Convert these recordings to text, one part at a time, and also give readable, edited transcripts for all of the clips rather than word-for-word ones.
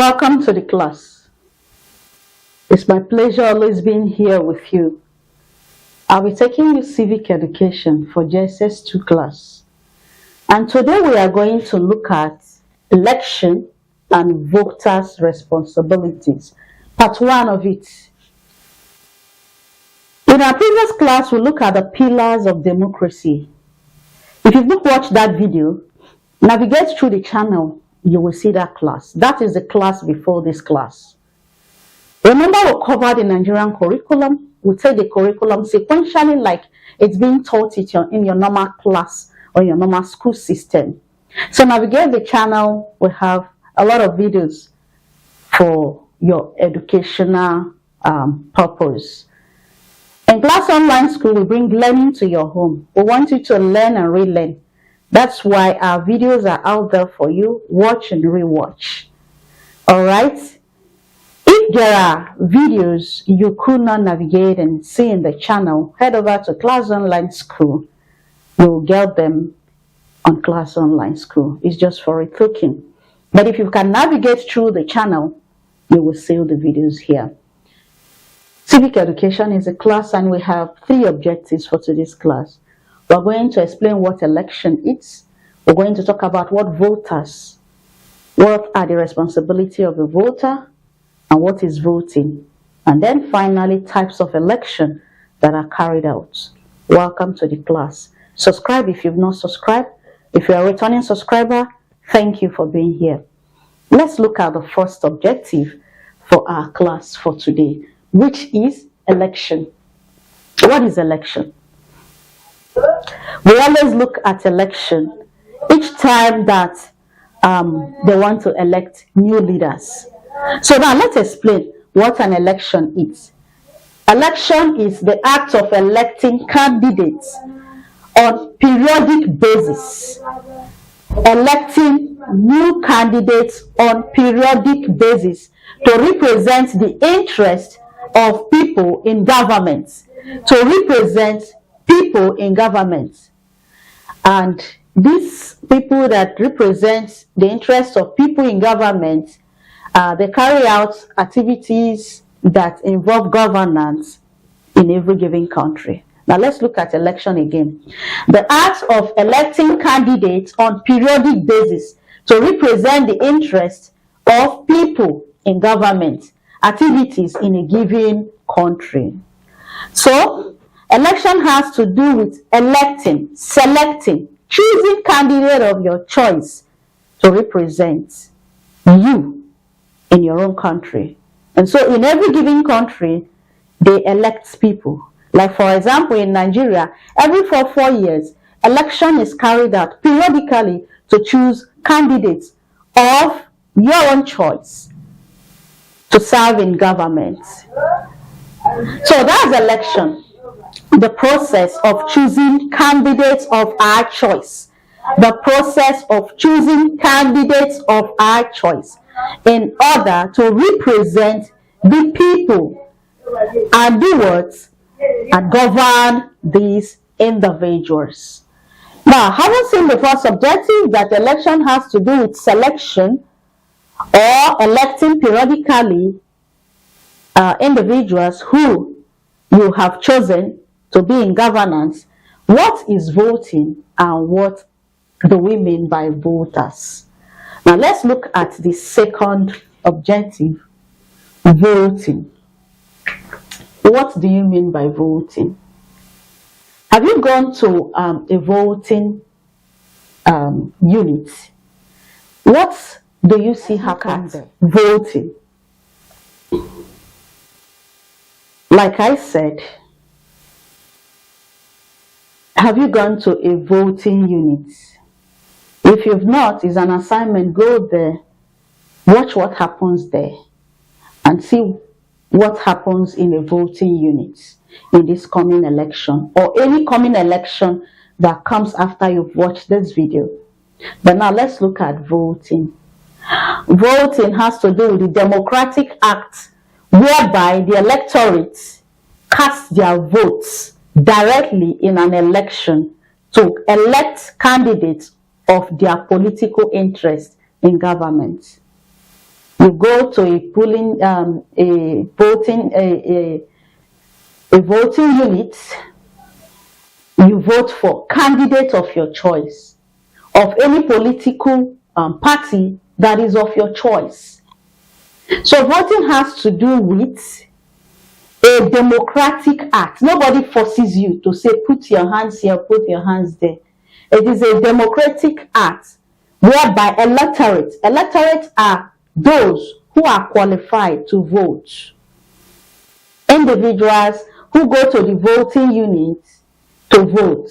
Welcome to the class. It's my pleasure always being here with you. I'll be taking you Civic Education for Js2 class. And today we are going to look at election and voters' responsibilities. Part 1 of it. In our previous class, we look at the pillars of democracy. If you've not watched that video, navigate through the channel. You will see that class. That is the class before this class. Remember, we covered the Nigerian curriculum. We take the curriculum sequentially like it's being taught in your normal class or your normal school system. So navigate the channel. We have a lot of videos for your educational purpose. In Class Online School, we bring learning to your home. We want you to learn and relearn. That's why our videos are out there for you. Watch and rewatch. Alright? If there are videos you could not navigate and see in the channel, head over to Class Online School. You'll get them on Class Online School. It's just for a token. But if you can navigate through the channel, you will see the videos here. Civic Education is a class and we have 3 objectives for today's class. We're going to explain what election is. We're going to talk about what are the responsibility of a voter, and what is voting. And then finally, types of election that are carried out. Welcome to the class. Subscribe if you've not subscribed. If you're a returning subscriber, thank you for being here. Let's look at the first objective for our class for today, which is election. What is election? We always look at election each time that they want to elect new leaders. So now let's explain what an election is. Election is the act of electing candidates on periodic basis. Electing new candidates on periodic basis to represent the interest of people in government. To represent people in government. And these people that represent the interests of people in government, they carry out activities that involve governance in every given country. Now let's look at election again. The act of electing candidates on periodic basis to represent the interests of people in government activities in a given country. So election has to do with electing, selecting, choosing candidate of your choice to represent you in your own country. And so in every given country, they elect people. Like for example, in Nigeria, every 4 years, election is carried out periodically to choose candidates of your own choice to serve in government. So that's election. The process of choosing candidates of our choice. The process of choosing candidates of our choice in order to represent the people and do what? And govern these individuals. Now, having seen the first objective that election has to do with selection or electing periodically individuals who you have chosen to be in governance, what is voting and what do we mean by voters? Now let's look at the second objective, voting. What do you mean by voting? Have you gone to a voting unit? What do you see happen there? Voting. Like I said, have you gone to a voting unit? If you've not, it's an assignment. Go there, watch what happens there, and see what happens in a voting unit in this coming election or any coming election that comes after you've watched this video. But now let's look at voting. Voting has to do with the democratic act whereby the electorate cast their votes directly in an election to elect candidates of their political interest in government. You go to a polling, a voting unit. You vote for candidate of your choice, of any political party that is of your choice. So voting has to do with a democratic act. Nobody forces you to say, put your hands here, put your hands there. It is a democratic act whereby electorates are those who are qualified to vote. Individuals who go to the voting unit to vote.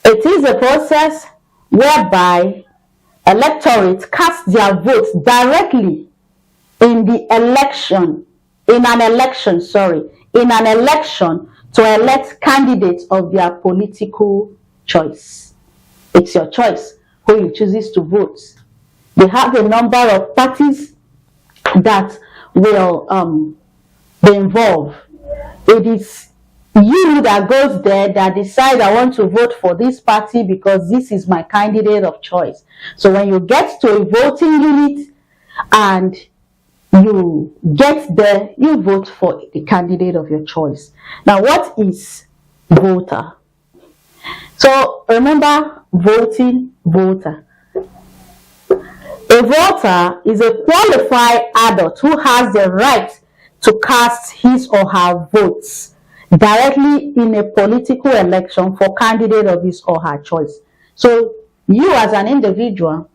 It is a process whereby electorates cast their votes directly in an election to elect candidates of their political choice. It's your choice who you chooses to vote. They have a number of parties that will be involved. It is you that goes there that decide, I want to vote for this party because this is my candidate of choice. So when you get to a voting unit and you get there, you vote for the candidate of your choice. Now, what is voter? So remember, voting, voter. A voter is a qualified adult who has the right to cast his or her votes directly in a political election for candidate of his or her choice. So you as an individual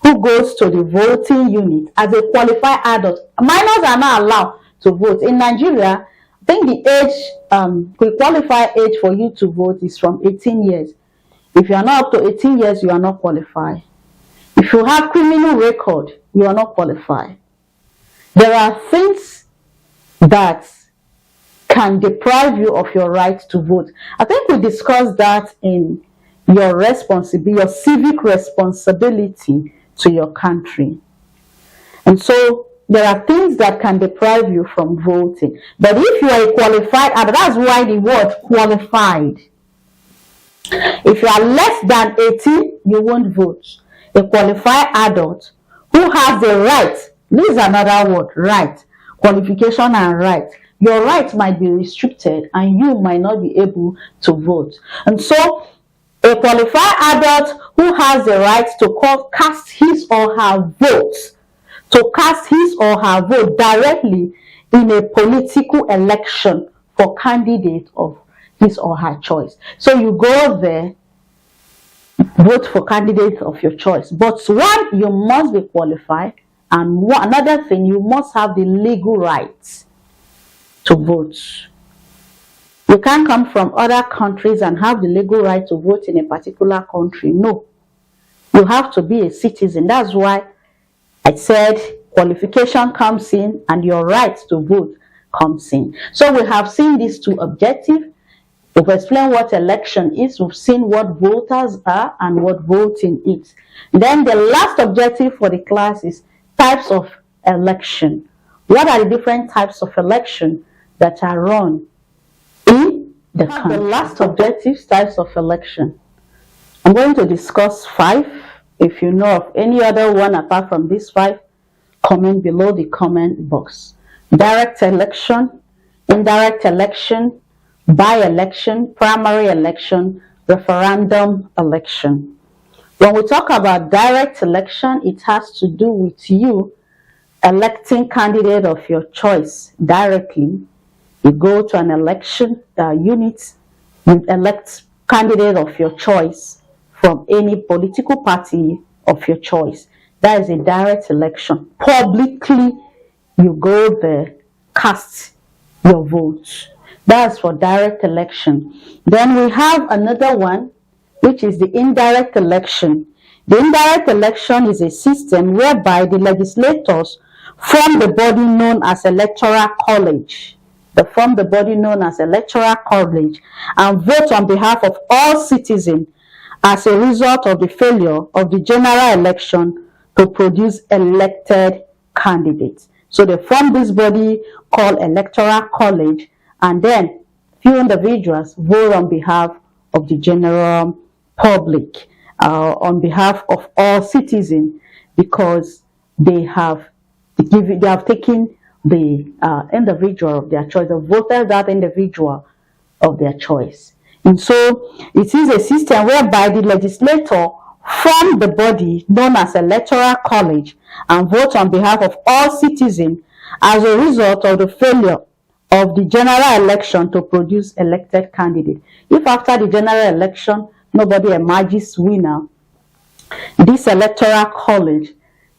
who goes to the voting unit as a qualified adult, minors are not allowed to vote. In Nigeria, I think the age, the qualified age for you to vote is from 18 years. If you are not up to 18 years, you are not qualified. If you have criminal record, you are not qualified. There are things that can deprive you of your right to vote. I think we discussed that in your civic responsibility to your country. And so there are things that can deprive you from voting. But if you are a qualified adult, that's why the word qualified. If you are less than 18, you won't vote. A qualified adult who has the right, this is another word, right, qualification and right. Your right might be restricted and you might not be able to vote. And so a qualified adult who has the right to cast his or her vote directly in a political election for candidate of his or her choice. So you go there, vote for candidate of your choice. But one, you must be qualified, and another thing, you must have the legal right to vote. You can't come from other countries and have the legal right to vote in a particular country. No. You have to be a citizen. That's why I said qualification comes in and your right to vote comes in. So we have seen these two objectives. We've explained what election is. We've seen what voters are and what voting is. Then the last objective for the class is types of election. What are the different types of election that are run in the country? The last objective, types of election. I'm going to discuss 5. If you know of any other one apart from these 5, comment below the comment box. Direct election, indirect election, by-election, primary election, referendum election. When we talk about direct election, it has to do with you electing candidate of your choice directly. You go to an election unit, you elect candidate of your choice from any political party of your choice. That is a direct election. Publicly, you go there, cast your vote. That's for direct election. Then we have another one, which is the indirect election. The indirect election is a system whereby the legislators form the body known as electoral college. They form the body known as electoral college and vote on behalf of all citizens as a result of the failure of the general election to produce elected candidates. So they form this body called electoral college, and then few individuals vote on behalf of the general public, on behalf of all citizens, because they have They have taken the individual of their choice, the voted that individual of their choice. And so it is a system whereby the legislator form the body known as electoral college and vote on behalf of all citizens as a result of the failure of the general election to produce elected candidate. If after the general election nobody emerges winner, this electoral college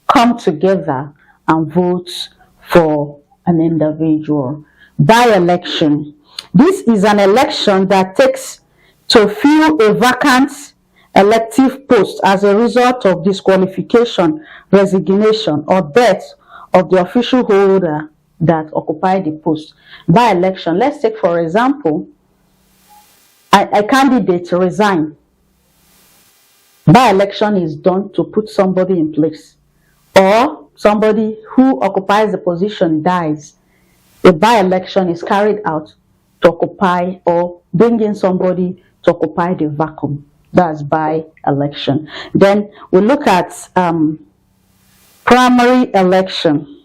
come together and vote for an individual. By-election. This is an election that takes to fill a vacant elective post as a result of disqualification, resignation, or death of the official holder that occupied the post. By-election. Let's take, for example, a candidate resign. By-election is done to put somebody in place, or somebody who occupies the position dies. A by-election is carried out to occupy or bring in somebody to occupy the vacuum. That's by-election. Then we look at primary election.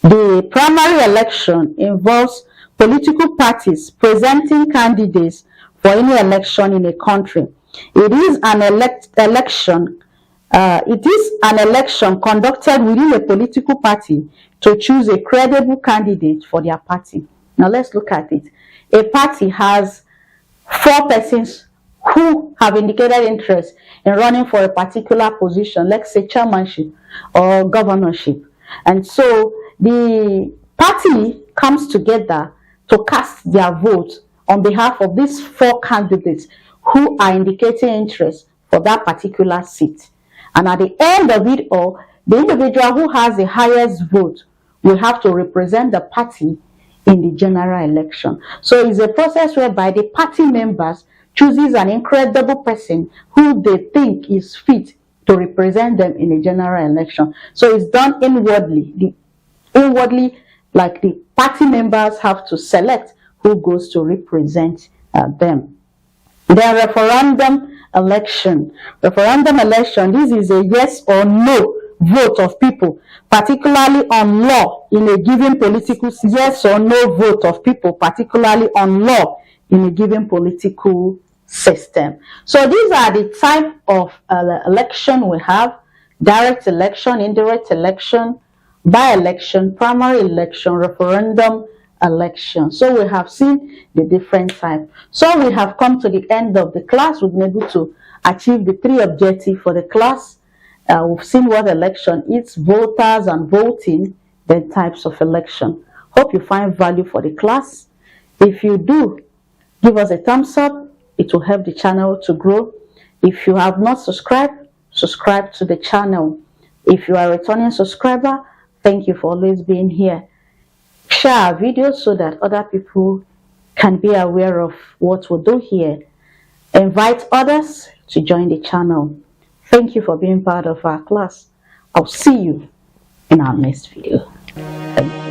The primary election involves political parties presenting candidates for any election in a country. It is an election conducted within a political party to choose a credible candidate for their party. Now let's look at it. A party has 4 persons who have indicated interest in running for a particular position, let's say chairmanship or governorship. And so the party comes together to cast their vote on behalf of these 4 candidates who are indicating interest for that particular seat. And at the end of it all, the individual who has the highest vote will have to represent the party in the general election. So it's a process whereby the party members chooses an incredible person who they think is fit to represent them in a general election. So it's done inwardly. Like the party members have to select who goes to represent them. The referendum election. Referendum election, this is a yes or no vote of people, particularly on law in a given political yes or no vote of people, particularly on law in a given political system. So these are the type of election we have: direct election, indirect election, by-election, primary election, referendum election. So we have seen the different types. So we have come to the end of the class. We've been able to achieve the 3 objectives for the class. We've seen what election is, voters and voting, then types of election. Hope you find value for the class. If you do, give us a thumbs up. It will help the channel to grow. If you have not subscribed, subscribe to the channel. If you are a returning subscriber, thank you for always being here. Share our videos so that other people can be aware of what we do here. Invite others to join the channel. Thank you for being part of our class. I'll see you in our next video. Thank you.